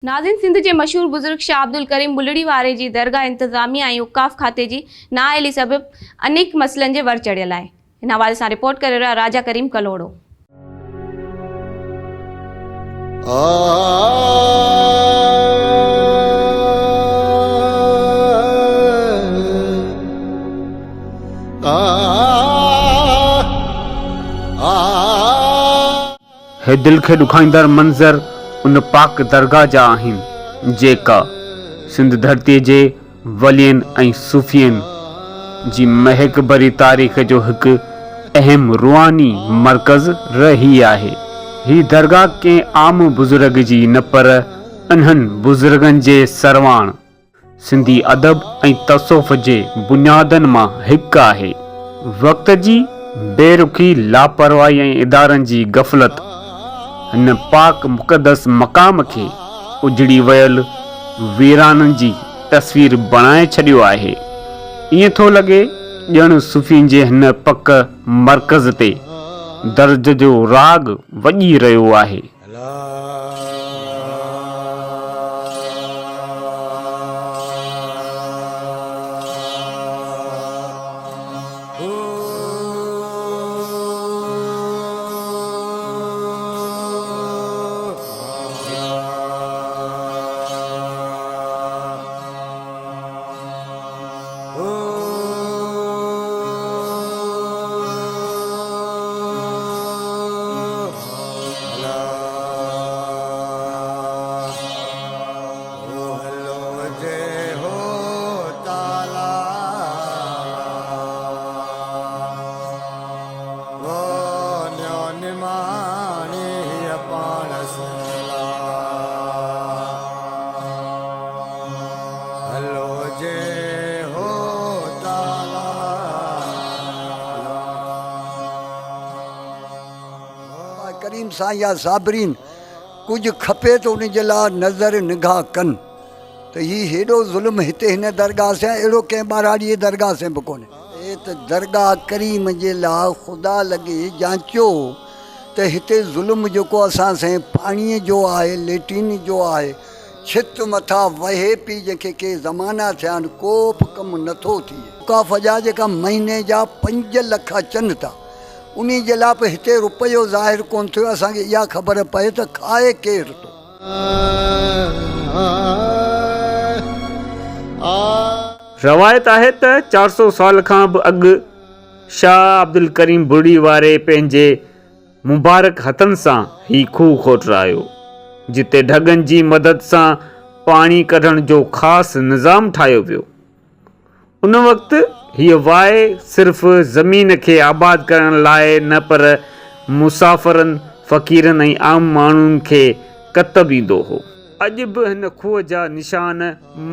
नाज़रीन, सिंध के मशहूर बुजुर्ग शाह अब्दुल करीम बुलड़ी वारे जी दरगाह इंतजामिया और औक़ाफ़ खाते की नाअहली सबब अनेक मसलन के वर चढ़ियल है। इन हवाले से रिपोर्ट करे रहा राजा करीम कलोड़ो। हे दिल के दुखाईंदड़ मंज़र उन पाक दरगाह जा आहिनि जेका सिंध धरती जे वलियन ऐं सूफ़ियन जी महक भरी तारीख़ जो एक अहम रूहानी मरकज़ रही आहे। ही दरगाह के आम बुजुर्ग जी न पर इन्हनि बुजुर्गन जे सरवाण सिंधी अदब ऐं तसौफ़ जे बुनियादनि मां हिकु आहे। वक़्त जी बेरुखी, लापरवाही ऐं इदारनि जी गफ़लत हिन पाक मुक़दस मक़ाम खे उजड़ी वयल वीराननि जी तस्वीर बणाए छॾियो आहे। ईअं थो लॻे ॼण सूफ़ीन जे हिन पक मरकज़ ते दर्द जो राग वॼी रहियो आहे। करीम सां या साबरीन कुछ खपे तो उन जे लाइ नज़र निगाह कनि तो ही हेॾो ज़ुल्म हिते हिन दरगाह से अहिड़ो कंहिं ॿाराड़ीअ दरगाह से बि कोन्हे। हे त दरगाह करीम जे लाइ ख़ुदा लॻे जांचियो त हिते ज़ुल्म जेको असां से पाणीअ जो आहे, लेट्रिन जो आहे, छित मथां वहे पई, जंहिंखे के ज़माना थिया आहिनि को बि कमु नथो थिए। औक़ाफ़ जा जेका महीने जा 5 लख अचनि था उन जे लाइ बि हिते रुपयो ज़ाहिर कोन थियो। असांखे इहा ख़बर पए त खाए केरु थो। रवायत आहे त 400 साल खां बि अॻु शाह अब्दुल करीम बुलड़ी वारे पंहिंजे मुबारक हथनि सां ही खूह खोटरायो, जिते ढगनि जी मदद सां पाणी कढण जो ख़ासि निज़ाम ठाहियो वियो। उन वक़्तु हीअ वाए सिर्फ़ ज़मीन खे आबाद करण लाइ न पर मुसाफ़िरनि, फ़क़ीरनि ऐं आम माण्हुनि खे कतब ईंदो हो। अॼु बि हिन खूह जा निशान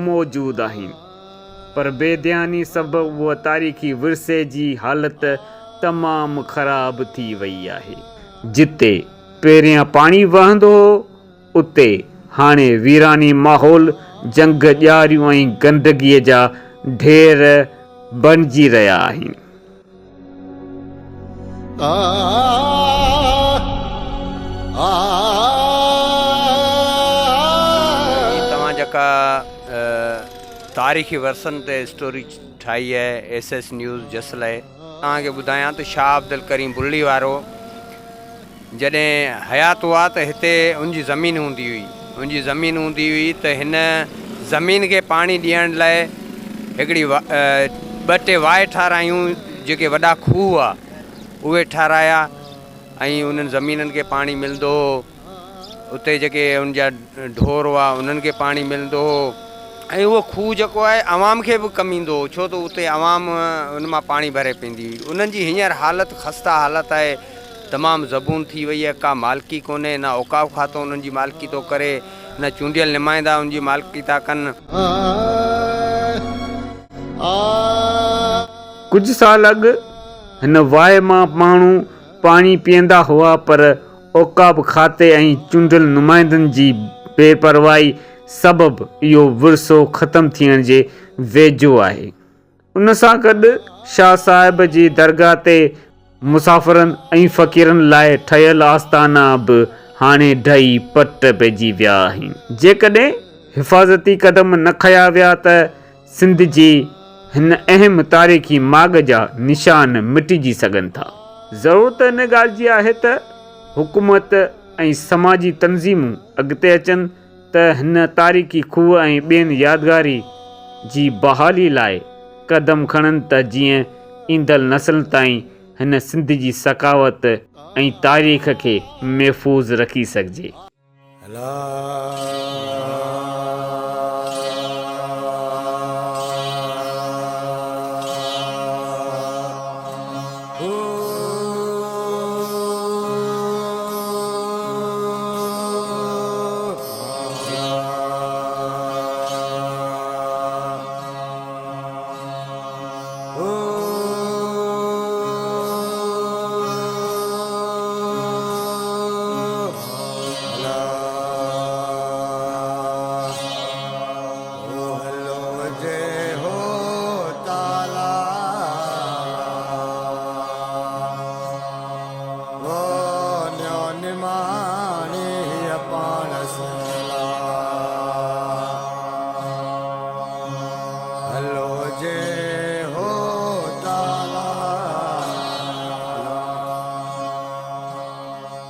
मौजूदु आहिनि, पर बेध्यानी सबबु उहा तारीख़ी विरसे जी हालति तमामु ख़राब थी वई आहे। जिते पहिरियां पाणी वहंदो हो उते हाणे वीरानी माहौल, जंग ॼारियूं ऐं गंदगीअ जा ढेर बणिजी रहिया आहिनि। तव्हां जेका तारीख़ी वरसनि ते स्टोरी ठाही आहे SS न्यूज़ जस लाइ, तव्हांखे ॿुधायां त शाह अब्दुल करीम बुलड़ी वारो जॾहिं हयात हुआ त हिते उनजी ज़मीन हूंदी हुई त हिन ज़मीन खे पाणी ॾियण लाइ हिकिड़ी 2 वाए ठारायूं, जेके वॾा खूह हुआ उहे ठाराया ऐं उन्हनि ज़मीननि खे पाणी मिलंदो हो। उते जेके उन जा ढोर हुआ उन्हनि खे पाणी मिलंदो हो ऐं उहो खूह जेको आहे आवाम खे बि कमु ईंदो हो, छो त उते आवाम उन मां पाणी भरे पींदी हुई। उन्हनि जी हींअर हालति ख़स्ता हालति आहे, तमामु ज़बून थी वई आहे, का मालिकी कोन्हे, न औक़ाफ़ खातो उन्हनि जी मालिकी थो करे, न चूंडियल नुमाइंदा उनजी मालिकी था कनि। कुछ साल अॻु हिन वाए मां माण्हू पाणी पीअंदा हुआ, पर औक़ाफ़ खाते ऐं चूंडियल नुमाइंदनि जी बेपरवाही सबबु इहो विरसो ख़तमु थियण जे वेझो आहे। उन सां गॾु शाह साहिब जी दरगाह ते मुसाफ़िरनि ऐं फ़क़ीरनि लाइ ठहियल आस्थाना बि हाणे ढही पट पइजी विया आहिनि। जेकॾहिं हिफ़ाज़ती क़दम न खया विया त सिंध जी हिन अहम तारीख़ी माॻ जा निशान मिटिजी सघनि था। ज़रूरत इन ॻाल्हि जी आहे त हुकूमत ऐं समाजी तंज़ीमूं अॻिते अचनि त हिन तारीख़ी खूह ऐं ॿियनि यादगारी जी बहाली लाइ क़दम खणनि त जीअं ईंदड़ नस्ल ताईं हिन सिंध जी सकावत ऐं तारीख़ खे महफ़ूज़ रखी सघिजे।